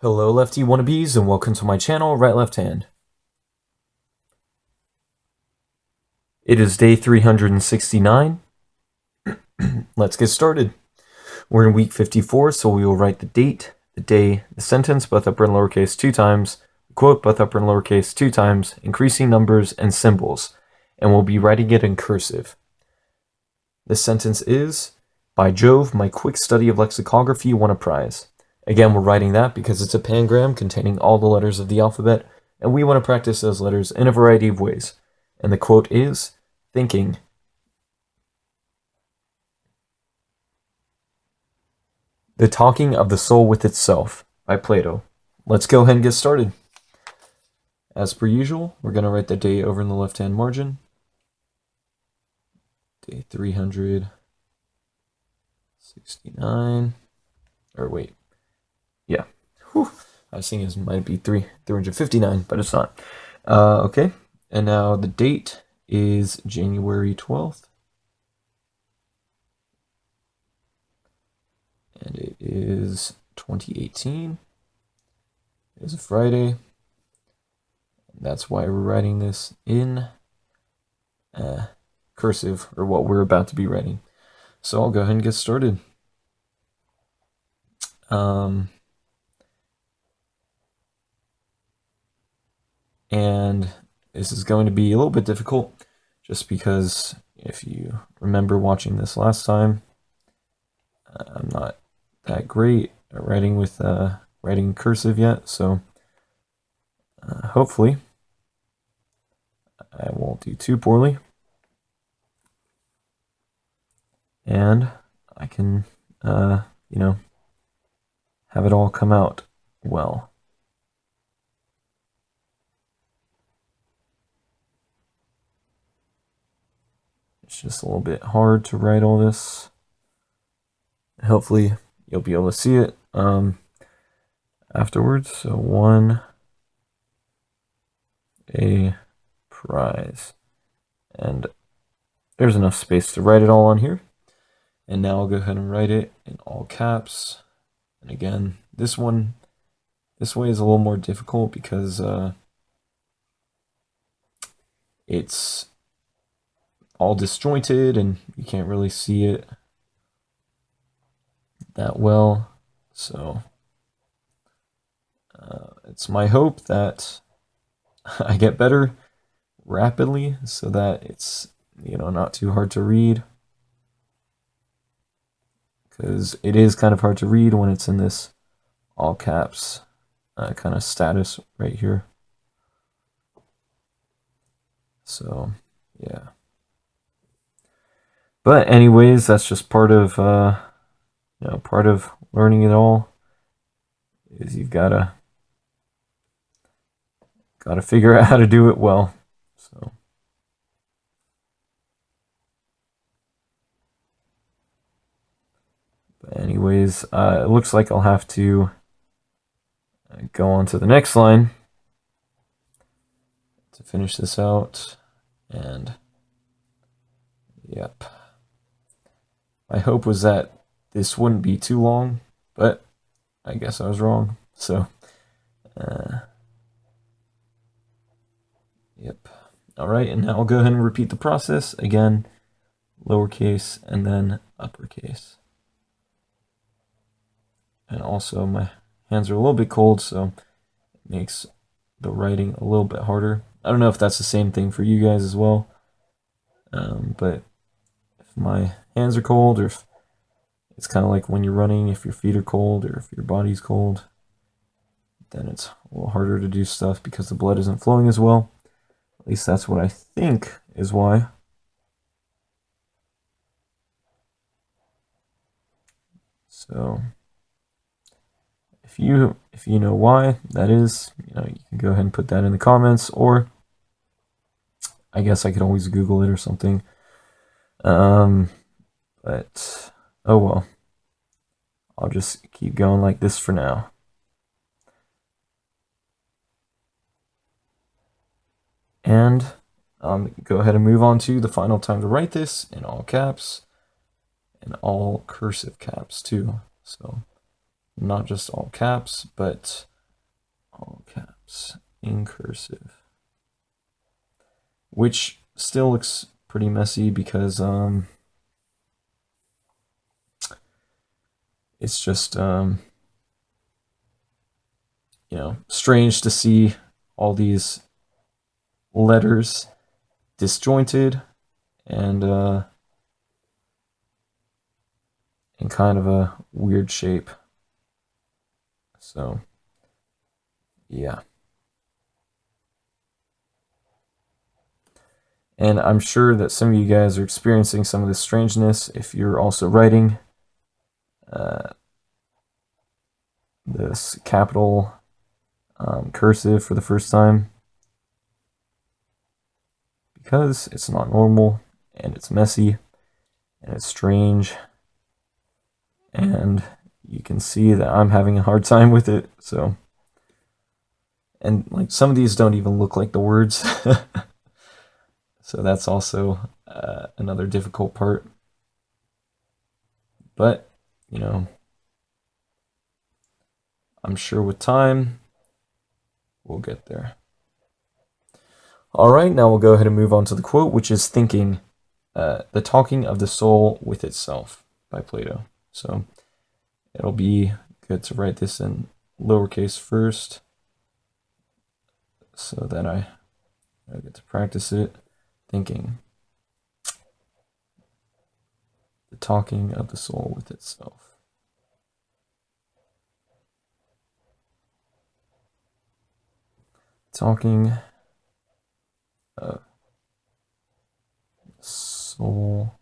Hello Lefty Wannabes and welcome to my channel, Right Left Hand. It is day 369. Let's get started. We're in week 54, so we will write the date, the day, the sentence, both upper and lowercase 2 times, the quote, both upper and lowercase 2 times, increasing numbers and symbols, and we'll be writing it in cursive. The sentence is, "By Jove, my quick study of lexicography won a prize." Again, we're writing that because it's a pangram containing all the letters of the alphabet, and we want to practice those letters in a variety of ways. And the quote is, "Thinking." The Talking of the Soul with Itself by Plato. Let's go ahead and get started. As per usual, we're going to write the day over in the left-hand margin. Day 369. Or wait. Yeah. Whew. I was thinking it might be 359, but it's not. Okay. And now the date is January 12th. And it is 2018. It is a Friday. And that's why we're writing this in cursive, or what we're about to be writing. So I'll go ahead and get started. And this is going to be a little bit difficult, just because if you remember watching this last time, I'm not that great at writing with writing cursive yet, so hopefully I won't do too poorly, and I can have it all come out well. It's just a little bit hard to write all this. Hopefully you'll be able to see it afterwards. So won a prize. And there's enough space to write it all on here. And now I'll go ahead and write it in all caps. And again, this way is a little more difficult because it's all disjointed and you can't really see it that well. So it's my hope that I get better rapidly so that it's not too hard to read, because it is kind of hard to read when it's in this all caps kind of status right here. So yeah, but anyways, that's just part of part of learning it all, is you've gotta figure out how to do it well. So but anyways, it looks like I'll have to go on to the next line to finish this out. And yep, my hope was that this wouldn't be too long, but I guess I was wrong. So yep. All right, and now I'll go ahead and repeat the process again, lowercase and then uppercase. And also my hands are a little bit cold, so it makes the writing a little bit harder. I don't know if that's the same thing for you guys as well, but if my hands are cold, or if it's kind of like when you're running, if your feet are cold or if your body's cold, then it's a little harder to do stuff because the blood isn't flowing as well. At least that's what I think is why. So if you know why that is, you can go ahead and put that in the comments, or I guess I could always Google it or something. But oh well, I'll just keep going like this for now. And go ahead and move on to the final time to write this in all caps and all cursive caps too. So not just all caps, but all caps, in cursive. Which still looks pretty messy because it's just you know, strange to see all these letters disjointed and in kind of a weird shape. So yeah. And I'm sure that some of you guys are experiencing some of this strangeness if you're also writing this capital cursive for the first time, because it's not normal and it's messy and it's strange, and you can see that I'm having a hard time with it. So, and like some of these don't even look like the words. So that's also another difficult part. But, you know, I'm sure with time, we'll get there. All right, now we'll go ahead and move on to the quote, which is thinking, the talking of the soul with itself by Plato. So it'll be good to write this in lowercase first so that I get to practice it. Thinking, the talking of the soul with itself. Talking of soul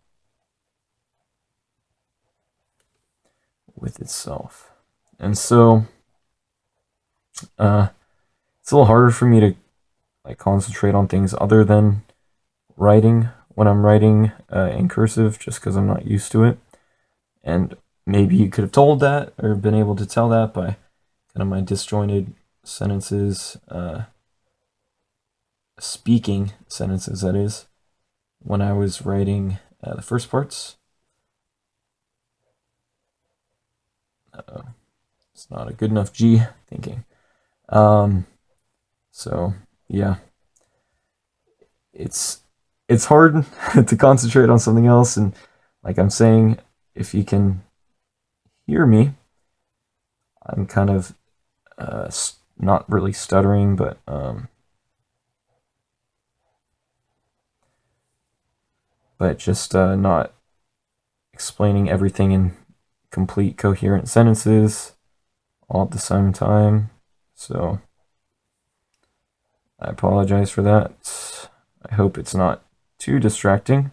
with itself. And so it's a little harder for me to like concentrate on things other than writing when I'm writing in cursive, just because I'm not used to it. And maybe you could have told that or been able to tell that by kind of my disjointed sentences, speaking sentences, that is, when I was writing the first parts. It's not a good enough G, thinking. So yeah, it's hard to concentrate on something else. And like I'm saying, if you can hear me, I'm kind of not really stuttering, but just not explaining everything in complete coherent sentences all at the same time. So I apologize for that. I hope it's not too distracting,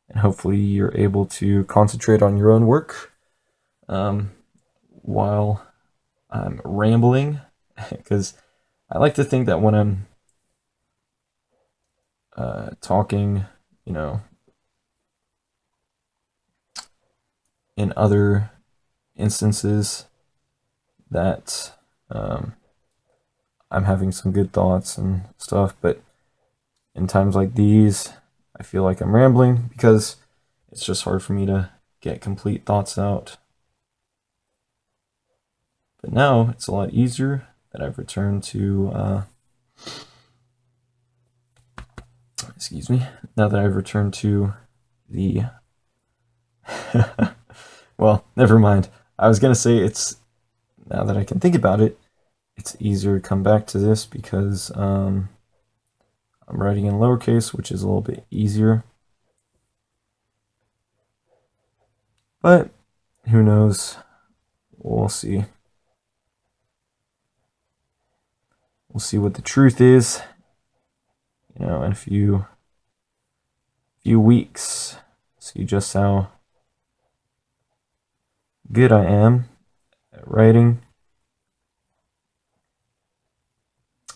and hopefully you're able to concentrate on your own work while I'm rambling, because I like to think that when I'm talking, you know, in other instances, that I'm having some good thoughts and stuff, but in times like these, I feel like I'm rambling because it's just hard for me to get complete thoughts out. But now it's a lot easier that I've returned to, excuse me, now that I've returned to the, well, never mind. I was going to say it's, now that I can think about it, it's easier to come back to this because I'm writing in lowercase, which is a little bit easier. But who knows? We'll see. We'll see what the truth is, you know, in a few weeks. See just how good I am at writing.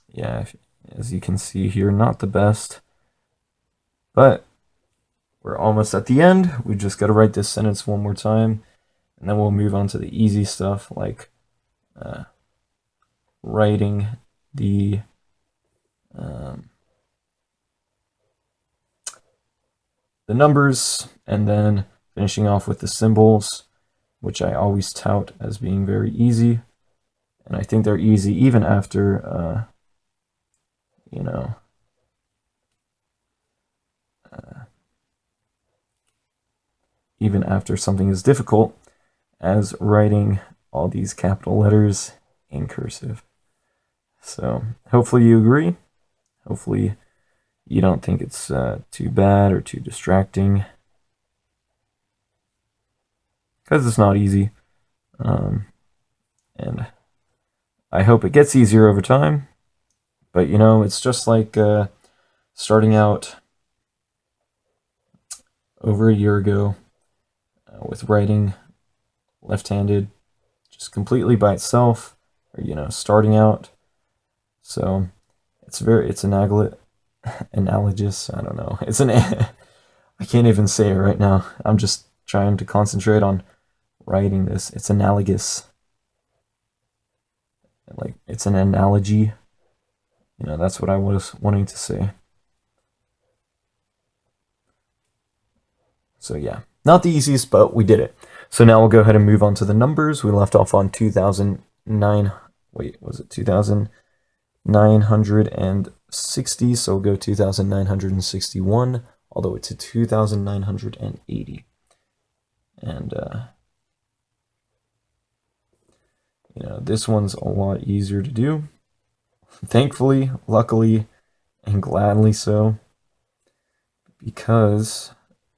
Yeah, as you can see here, not the best, but we're almost at the end. We just got to write this sentence one more time, and then we'll move on to the easy stuff, like writing the numbers, and then finishing off with the symbols, which I always tout as being very easy. And I think they're easy even after, you know, even after something as difficult as writing all these capital letters in cursive. So hopefully you agree. Hopefully you don't think it's too bad or too distracting, because it's not easy. And I hope it gets easier over time. But you know, it's just like starting out over a year ago with writing left-handed, just completely by itself, or you know, starting out. So it's analogous. I don't know. It's I can't even say it right now. I'm just trying to concentrate on writing this. It's analogous. Like, it's an analogy. You know, that's what I was wanting to say. So yeah, not the easiest, but we did it. So now we'll go ahead and move on to the numbers. We left off on 2009. Wait, was it 2,960? So we'll go 2,961 all the way to 2,980. And you know, this one's a lot easier to do. Thankfully, luckily, and gladly so, because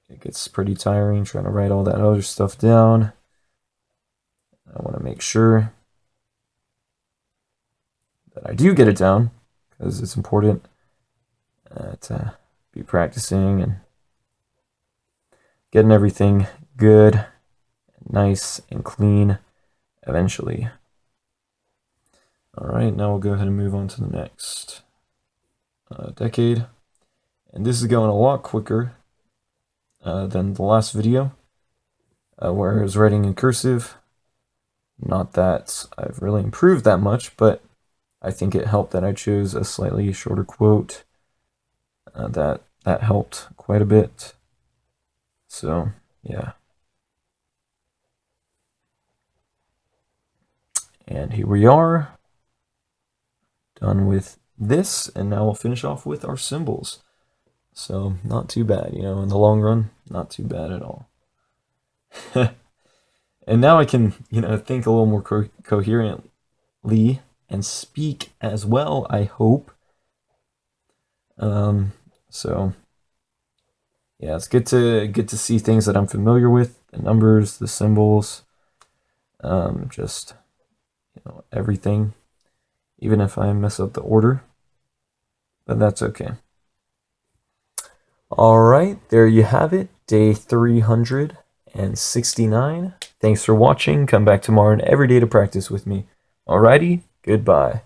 it gets pretty tiring trying to write all that other stuff down. I want to make sure that I do get it down, because it's important to be practicing and getting everything good, nice, and clean eventually. Alright, now we'll go ahead and move on to the next decade. And this is going a lot quicker than the last video, where I was writing in cursive. Not that I've really improved that much, but I think it helped that I chose a slightly shorter quote. That helped quite a bit. So, yeah. And here we are, done with this, and now we'll finish off with our symbols. So, not too bad, you know, in the long run, not too bad at all. And now I can, you know, think a little more coherently and speak as well, I hope. So yeah, it's good to see things that I'm familiar with, the numbers, the symbols, just, you know, everything, even if I mess up the order, but that's okay. All right, there you have it, day 369. Thanks for watching. Come back tomorrow and every day to practice with me. Alrighty, goodbye.